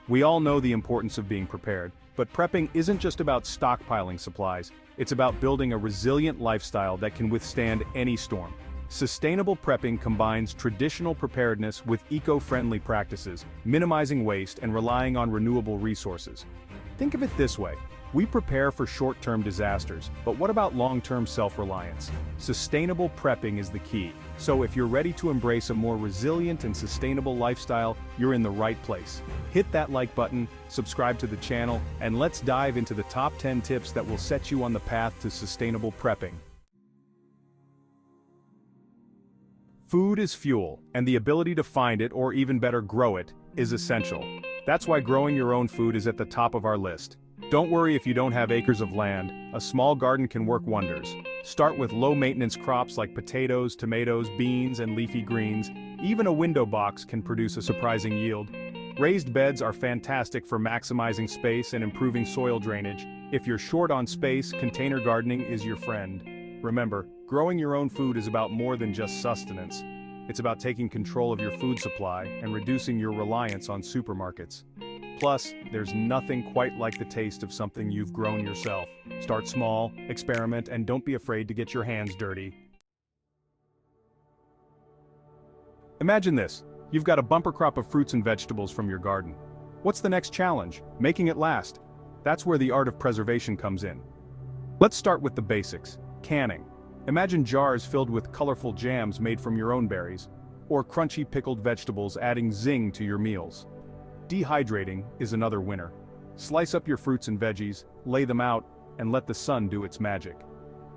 We all know the importance of being prepared, but prepping isn't just about stockpiling supplies, it's about building a resilient lifestyle that can withstand any storm. Sustainable prepping combines traditional preparedness with eco-friendly practices, minimizing waste and relying on renewable resources. Think of it this way. We prepare for short-term disasters, but what about long-term self-reliance? Sustainable prepping is the key. So if you're ready to embrace a more resilient and sustainable lifestyle, you're in the right place. Hit that like button, subscribe to the channel, and let's dive into the top 10 tips that will set you on the path to sustainable prepping. Food is fuel, and the ability to find it, or even better grow it, is essential. That's why growing your own food is at the top of our list. Don't worry if you don't have acres of land, a small garden can work wonders. Start with low-maintenance crops like potatoes, tomatoes, beans, and leafy greens. Even a window box can produce a surprising yield. Raised beds are fantastic for maximizing space and improving soil drainage. If you're short on space, container gardening is your friend. Remember, growing your own food is about more than just sustenance. It's about taking control of your food supply and reducing your reliance on supermarkets. Plus, there's nothing quite like the taste of something you've grown yourself. Start small, experiment, and don't be afraid to get your hands dirty. Imagine this. You've got a bumper crop of fruits and vegetables from your garden. What's the next challenge? Making it last. That's where the art of preservation comes in. Let's start with the basics. Canning. Imagine jars filled with colorful jams made from your own berries, or crunchy pickled vegetables adding zing to your meals. Dehydrating is another winner. Slice up your fruits and veggies, lay them out, and let the sun do its magic.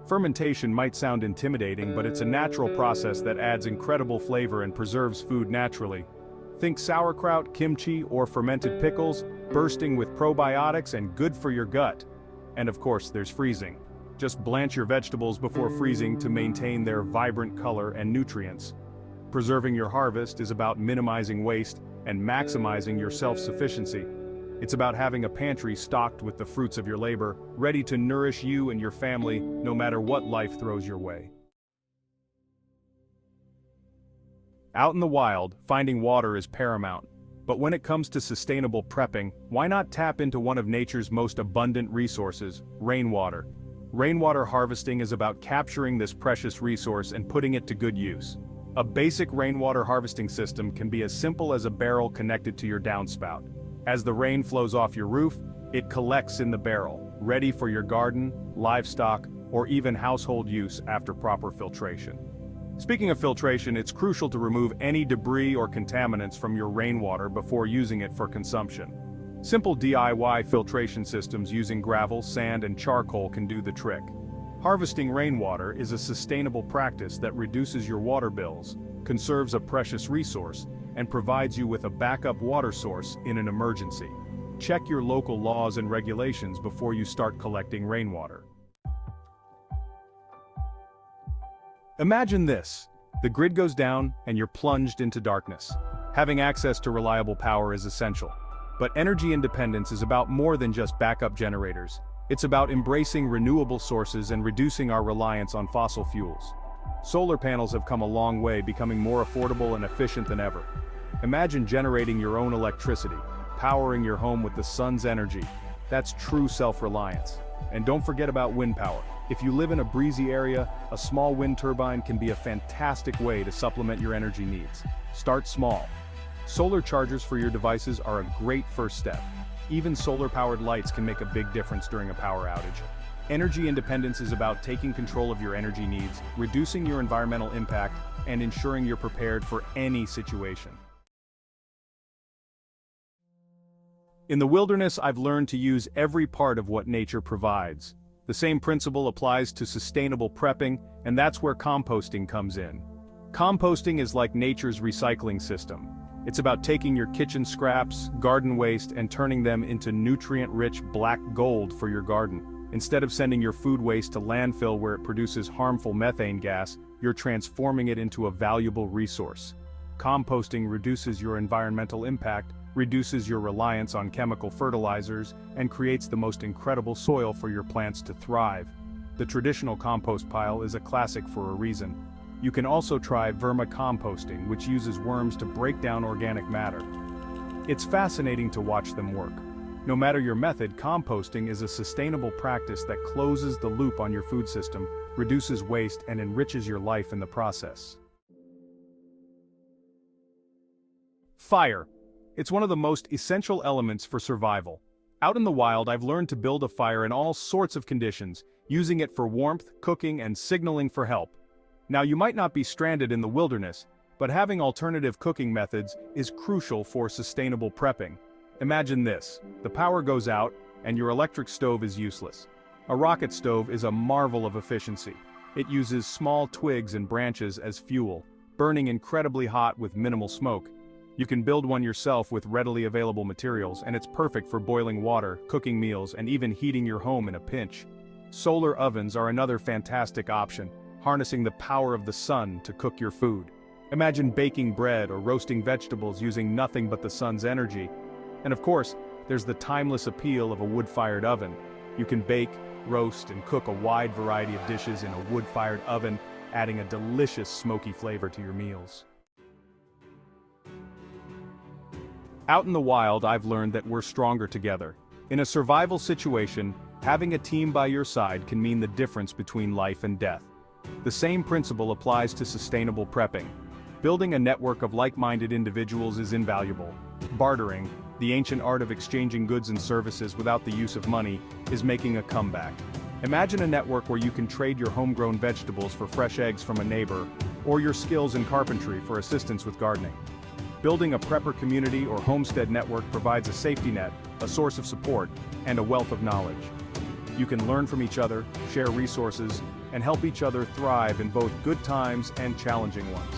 Fermentation might sound intimidating, but it's a natural process that adds incredible flavor and preserves food naturally. Think sauerkraut, kimchi, or fermented pickles, bursting with probiotics and good for your gut. And of course, there's freezing. Just blanch your vegetables before freezing to maintain their vibrant color and nutrients. Preserving your harvest is about minimizing waste and maximizing your self-sufficiency. It's about having a pantry stocked with the fruits of your labor, ready to nourish you and your family no matter what life throws your way. Out in the wild, finding water is paramount. But when it comes to sustainable prepping, why not tap into one of nature's most abundant resources, rainwater? Rainwater harvesting is about capturing this precious resource and putting it to good use. A basic rainwater harvesting system can be as simple as a barrel connected to your downspout. As the rain flows off your roof, it collects in the barrel, ready for your garden, livestock, or even household use after proper filtration. Speaking of filtration, it's crucial to remove any debris or contaminants from your rainwater before using it for consumption. Simple DIY filtration systems using gravel, sand, and charcoal can do the trick. Harvesting rainwater is a sustainable practice that reduces your water bills, conserves a precious resource, and provides you with a backup water source in an emergency. Check your local laws and regulations before you start collecting rainwater. Imagine this. The grid goes down and you're plunged into darkness. Having access to reliable power is essential. But energy independence is about more than just backup generators. It's about embracing renewable sources and reducing our reliance on fossil fuels. Solar panels have come a long way, becoming more affordable and efficient than ever. Imagine generating your own electricity, powering your home with the sun's energy. That's true self-reliance. And don't forget about wind power. If you live in a breezy area, a small wind turbine can be a fantastic way to supplement your energy needs. Start small. Solar chargers for your devices are a great first step. Even solar-powered lights can make a big difference during a power outage. Energy independence is about taking control of your energy needs, reducing your environmental impact, and ensuring you're prepared for any situation. In the wilderness, I've learned to use every part of what nature provides. The same principle applies to sustainable prepping, and that's where composting comes in. Composting is like nature's recycling system. It's about taking your kitchen scraps, garden waste, and turning them into nutrient-rich black gold for your garden. Instead of sending your food waste to landfill where it produces harmful methane gas, you're transforming it into a valuable resource. Composting reduces your environmental impact, reduces your reliance on chemical fertilizers, and creates the most incredible soil for your plants to thrive. The traditional compost pile is a classic for a reason. You can also try vermicomposting, which uses worms to break down organic matter. It's fascinating to watch them work. No matter your method, composting is a sustainable practice that closes the loop on your food system, reduces waste, and enriches your life in the process. Fire. It's one of the most essential elements for survival. Out in the wild, I've learned to build a fire in all sorts of conditions, using it for warmth, cooking, and signaling for help. Now, you might not be stranded in the wilderness, but having alternative cooking methods is crucial for sustainable prepping. Imagine this: the power goes out, and your electric stove is useless. A rocket stove is a marvel of efficiency. It uses small twigs and branches as fuel, burning incredibly hot with minimal smoke. You can build one yourself with readily available materials, and it's perfect for boiling water, cooking meals, and even heating your home in a pinch. Solar ovens are another fantastic option, harnessing the power of the sun to cook your food. Imagine baking bread or roasting vegetables using nothing but the sun's energy. And of course, there's the timeless appeal of a wood-fired oven. You can bake, roast, and cook a wide variety of dishes in a wood-fired oven, adding a delicious smoky flavor to your meals. Out in the wild, I've learned that we're stronger together. In a survival situation, having a team by your side can mean the difference between life and death. The same principle applies to sustainable prepping. Building a network of like-minded individuals is invaluable. Bartering, the ancient art of exchanging goods and services without the use of money, is making a comeback. Imagine a network where you can trade your homegrown vegetables for fresh eggs from a neighbor, or your skills in carpentry for assistance with gardening. Building a prepper community or homestead network provides a safety net, a source of support, and a wealth of knowledge. You can learn from each other, share resources, and help each other thrive in both good times and challenging ones.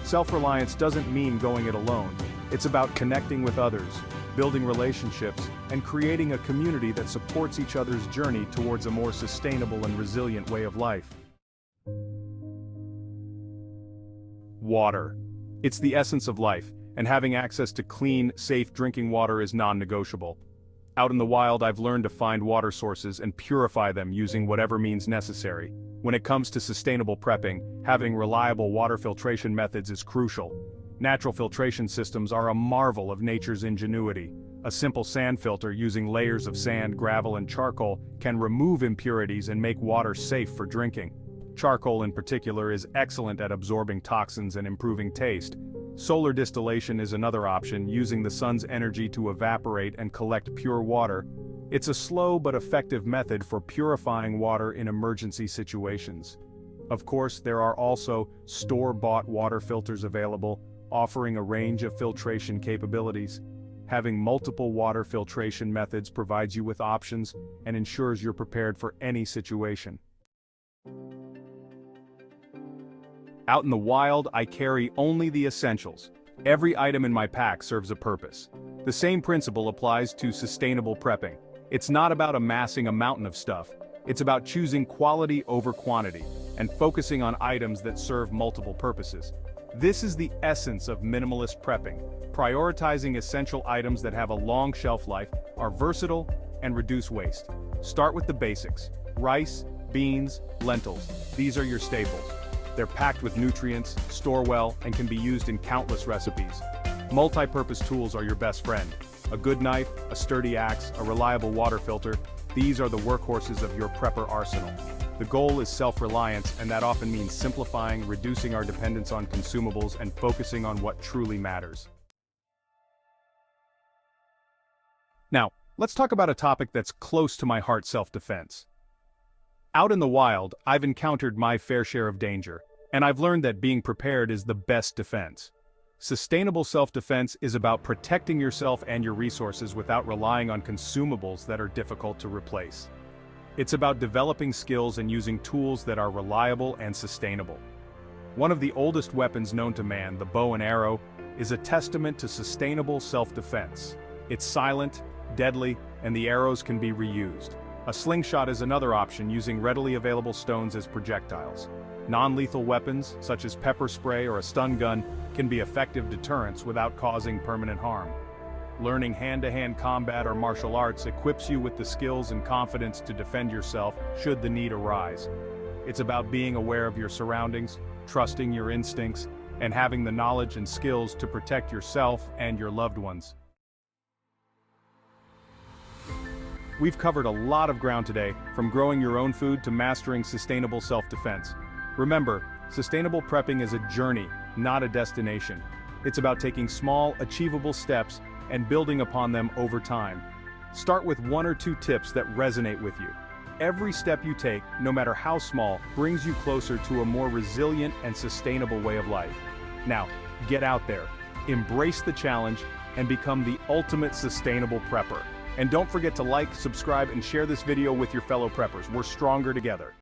Self-reliance doesn't mean going it alone. It's about connecting with others, building relationships, and creating a community that supports each other's journey towards a more sustainable and resilient way of life. Water. It's the essence of life, and having access to clean, safe drinking water is non-negotiable. Out in the wild, I've learned to find water sources and purify them using whatever means necessary. When it comes to sustainable prepping, having reliable water filtration methods is crucial. Natural filtration systems are a marvel of nature's ingenuity. A simple sand filter using layers of sand, gravel, and charcoal can remove impurities and make water safe for drinking. Charcoal in particular is excellent at absorbing toxins and improving taste. Solar distillation is another option, using the sun's energy to evaporate and collect pure water. It's a slow but effective method for purifying water in emergency situations. Of course, there are also store-bought water filters available, offering a range of filtration capabilities. Having multiple water filtration methods provides you with options and ensures you're prepared for any situation. Out in the wild, I carry only the essentials. Every item in my pack serves a purpose. The same principle applies to sustainable prepping. It's not about amassing a mountain of stuff. It's about choosing quality over quantity and focusing on items that serve multiple purposes. This is the essence of minimalist prepping, prioritizing essential items that have a long shelf life, are versatile, and reduce waste. Start with the basics: rice, beans, lentils. These are your staples. They're packed with nutrients, store well, and can be used in countless recipes. Multi-purpose tools are your best friend. A good knife, a sturdy axe, a reliable water filter, these are the workhorses of your prepper arsenal. The goal is self-reliance, and that often means simplifying, reducing our dependence on consumables, and focusing on what truly matters. Now, let's talk about a topic that's close to my heart: self-defense. Out in the wild, I've encountered my fair share of danger, and I've learned that being prepared is the best defense. Sustainable self-defense is about protecting yourself and your resources without relying on consumables that are difficult to replace. It's about developing skills and using tools that are reliable and sustainable. One of the oldest weapons known to man, the bow and arrow, is a testament to sustainable self-defense. It's silent, deadly, and the arrows can be reused. A slingshot is another option, using readily available stones as projectiles. Non-lethal weapons, such as pepper spray or a stun gun, can be effective deterrents without causing permanent harm. Learning hand-to-hand combat or martial arts equips you with the skills and confidence to defend yourself should the need arise. It's about being aware of your surroundings, trusting your instincts, and having the knowledge and skills to protect yourself and your loved ones. We've covered a lot of ground today, from growing your own food to mastering sustainable self-defense. Remember, sustainable prepping is a journey, not a destination. It's about taking small, achievable steps and building upon them over time. Start with 1 or 2 tips that resonate with you. Every step you take, no matter how small, brings you closer to a more resilient and sustainable way of life. Now, get out there, embrace the challenge, and become the ultimate sustainable prepper. And don't forget to like, subscribe, and share this video with your fellow preppers. We're stronger together.